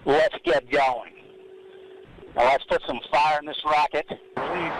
Let's get going. Now let's put some fire in this rocket. Release.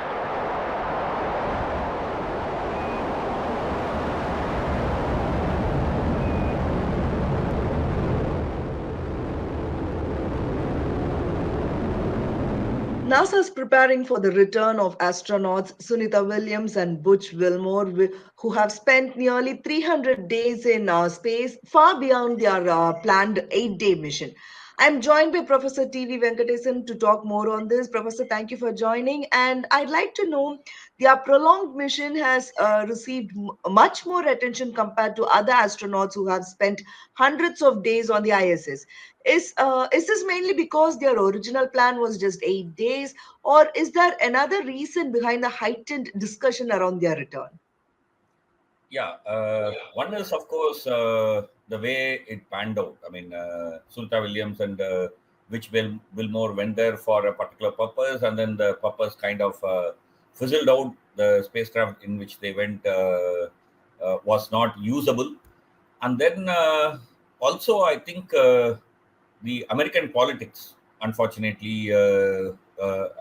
NASA is preparing for the return of astronauts Sunita Williams and Butch Wilmore, who have spent nearly 300 days in space, far beyond their planned 8-day mission. I'm joined by Professor T.V. Venkatesan to talk more on this. Professor, thank you for joining. And I'd like to know their prolonged mission has received much more attention compared to other astronauts who have spent hundreds of days on the ISS. Is this mainly because their original plan was just 8 days, or is there another reason behind the heightened discussion around their return? Yeah, one is of course the way it panned out. I mean, Sunita Williams and Wilmore went there for a particular purpose, and then the purpose kind of fizzled out. The spacecraft in which they went was not usable, and then also I think the American politics, unfortunately,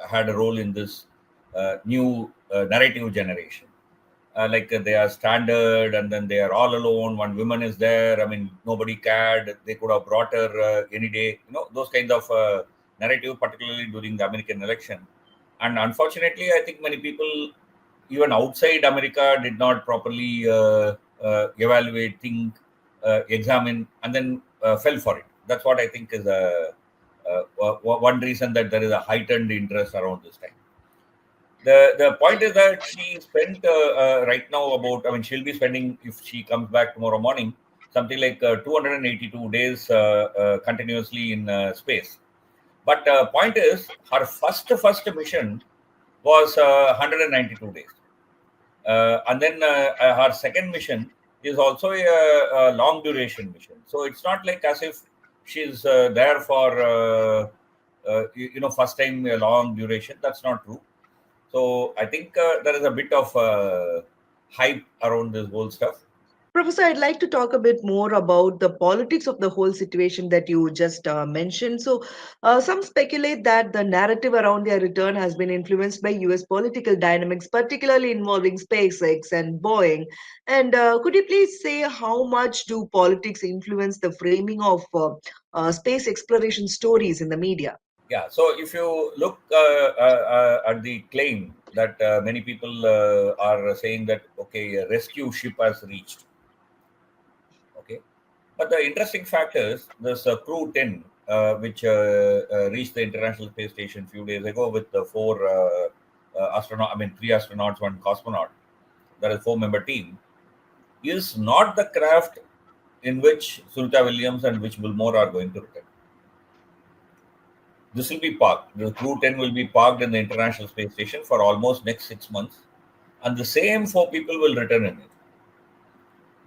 had a role in this new narrative generation. They are standard, and then they are all alone. One woman is there. I mean, nobody cared. They could have brought her any day. Those kinds of narrative, particularly during the American election. And unfortunately, I think many people, even outside America, did not properly evaluate, think, examine, and then fell for it. That's what I think is one reason that there is a heightened interest around this time. The point is that she spent right now about, I mean, she'll be spending, if she comes back tomorrow morning, something like 282 days continuously in space. But point is, her first mission was 192 days. And then her second mission is also a long duration mission. So it's not like as if she's there for, first time a long duration. That's not true. So I think there is a bit of hype around this whole stuff. Professor, I'd like to talk a bit more about the politics of the whole situation that you just mentioned. So, some speculate that the narrative around their return has been influenced by US political dynamics, particularly involving SpaceX and Boeing. And could you please say how much do politics influence the framing of space exploration stories in the media? Yeah. So if you look at the claim that many people are saying that, okay, a rescue ship has reached. Okay. But the interesting fact is this Crew 10, which reached the International Space Station a few days ago with the four three astronauts, one cosmonaut. That is four-member team. Is not the craft in which Sunita Williams and which Wilmore are going to return. This will be parked. The Crew 10 will be parked in the International Space Station for almost next 6 months, and the same four people will return in it.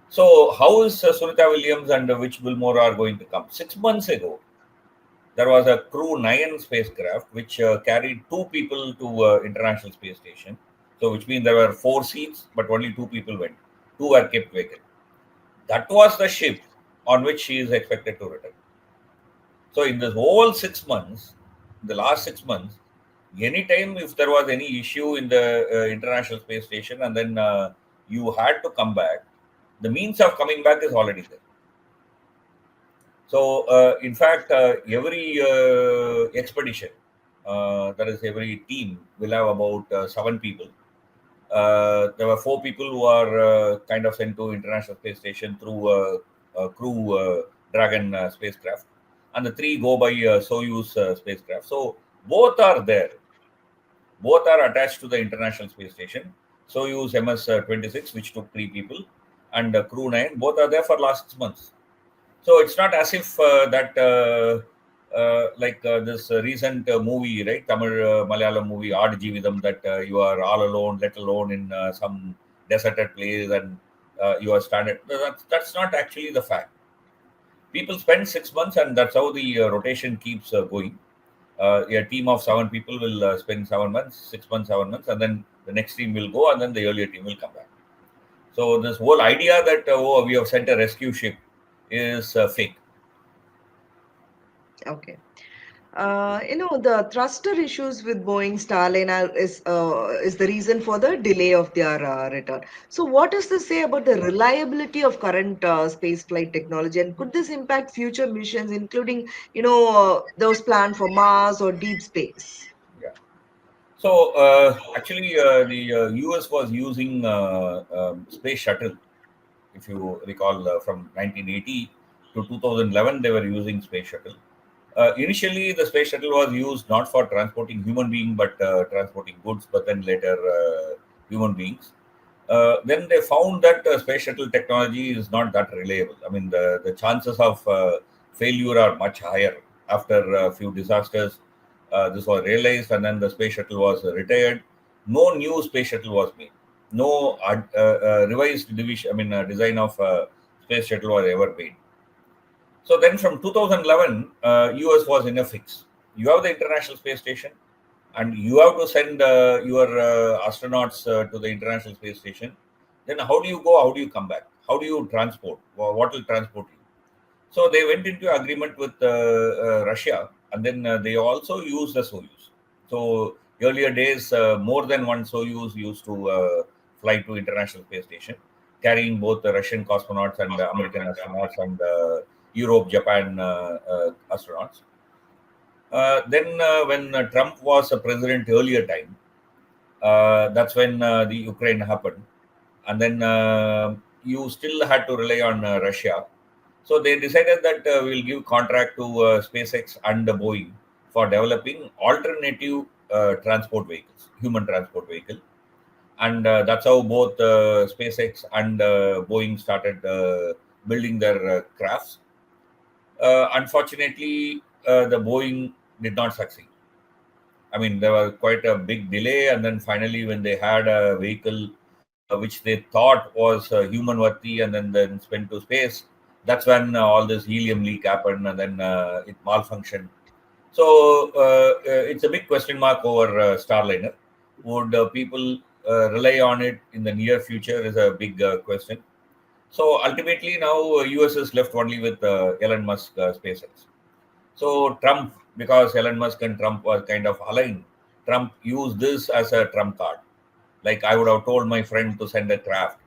So, how is Sunita Williams and which Wilmore are going to come? 6 months ago, there was a Crew 9 spacecraft which carried two people to International Space Station. So, which means there were 4 seats, but only two people went. Two were kept vacant. That was the ship on which she is expected to return. So in this whole 6 months, the last 6 months, anytime if there was any issue in the International Space Station and then you had to come back, the means of coming back is already there. So in fact, every expedition, that is every team, will have about 7 people. There were 4 people who are kind of sent to International Space Station through Crew Dragon spacecraft, and the 3 go by Soyuz spacecraft. So both are there. Both are attached to the International Space Station. Soyuz MS-26, which took 3 people, and Crew 9, both are there for last 6 months. So it's not as if this recent movie, right? Tamil Malayalam movie, Aad Jeevitham, that you are all alone, let alone in some deserted place, and you are stranded. That's not actually the fact. People spend 6 months, and that's how the rotation keeps going. A team of 7 people will spend 7 months, 6 months, 7 months, and then the next team will go, and then the earlier team will come back. So this whole idea that we have sent a rescue ship is fake. Okay. The thruster issues with Boeing Starliner is the reason for the delay of their return. So, what does this say about the reliability of current spaceflight technology, and could this impact future missions, including those planned for Mars or deep space? Yeah. So actually, the US was using space shuttle. If you recall, from 1980 to 2011, they were using space shuttle. Initially, the space shuttle was used not for transporting human being, but transporting goods. But then later, human beings. Then they found that space shuttle technology is not that reliable. I mean, the chances of failure are much higher. After a few disasters, this was realized, and then the space shuttle was retired. No new space shuttle was made. No revised division, I mean, design of space shuttle was ever made. So then from 2011, US was in a fix. You have the International Space Station, and you have to send your astronauts to the International Space Station. Then how do you go? How do you come back? How do you transport? What will transport you? So they went into agreement with Russia, and then they also used the Soyuz. So earlier days, more than one Soyuz used to fly to International Space Station, carrying both the Russian cosmonauts and the American astronauts and Europe, Japan astronauts. Then when Trump was a president earlier time, that's when the Ukraine happened, and then you still had to rely on Russia. So they decided that we'll give contract to SpaceX and Boeing for developing alternative transport vehicles, human transport vehicle, and that's how both SpaceX and Boeing started building their crafts. Unfortunately, the Boeing did not succeed. I mean, there was quite a big delay, and then finally, when they had a vehicle which they thought was human worthy, and then spent to space, that's when all this helium leak happened, and then it malfunctioned. So it's a big question mark over Starliner. Would people rely on it in the near future? Is a big question. So ultimately, now US is left only with Elon Musk SpaceX. So Trump, because Elon Musk and Trump were kind of aligned, Trump used this as a trump card. Like I would have told my friend to send a craft.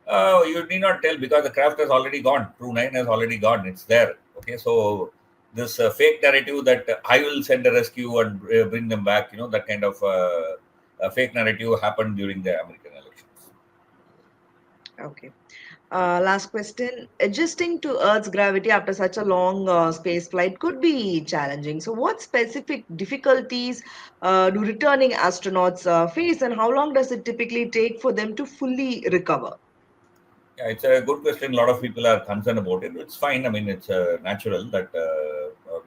You need not tell because the craft has already gone. True 9 has already gone. It's there. Okay, so this fake narrative that I will send a rescue and bring them back, that kind of fake narrative happened during the American elections. Okay. Last question. Adjusting to Earth's gravity after such a long space flight could be challenging. So, what specific difficulties do returning astronauts face, and how long does it typically take for them to fully recover? Yeah, it's a good question. A lot of people are concerned about it. It's fine. I mean, it's natural that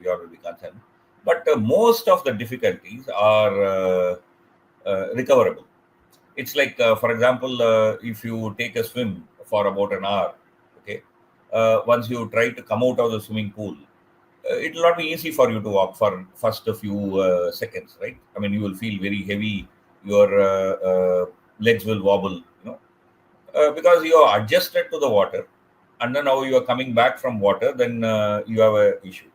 we all will be concerned. But most of the difficulties are recoverable. It's like, for example, if you take a swim for about an hour, okay, once you try to come out of the swimming pool, it will not be easy for you to walk for first a few seconds, right? I mean, you will feel very heavy. Your legs will wobble, because you are adjusted to the water, and then now you are coming back from water, then you have a issue.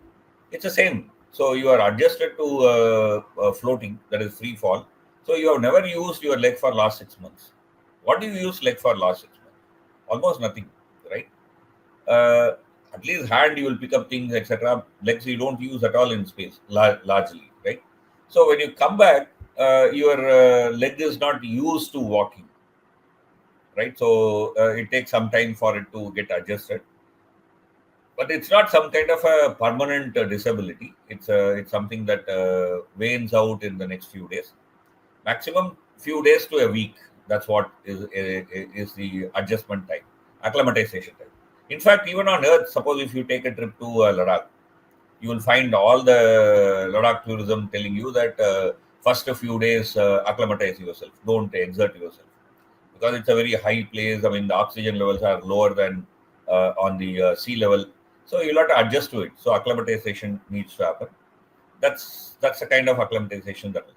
It's the same. So you are adjusted to floating, that is free fall. So you have never used your leg for last 6 months. What do you use leg for last 6 months? Almost nothing, right? uh, at least hand you will pick up things, etc. Legs you don't use at all in space, largely, right? So when you come back, your leg is not used to walking, right? So it takes some time for it to get adjusted, but it's not some kind of a permanent disability. It's something that wanes out in the next few days, maximum few days to a week. That's what is the adjustment time, acclimatization time. In fact, even on Earth, suppose if you take a trip to Ladakh, you will find all the Ladakh tourism telling you that first a few days acclimatize yourself, don't exert yourself, because it's a very high place. I mean, the oxygen levels are lower than on the sea level, so you'll have to adjust to it. So acclimatization needs to happen. That's the kind of acclimatization that will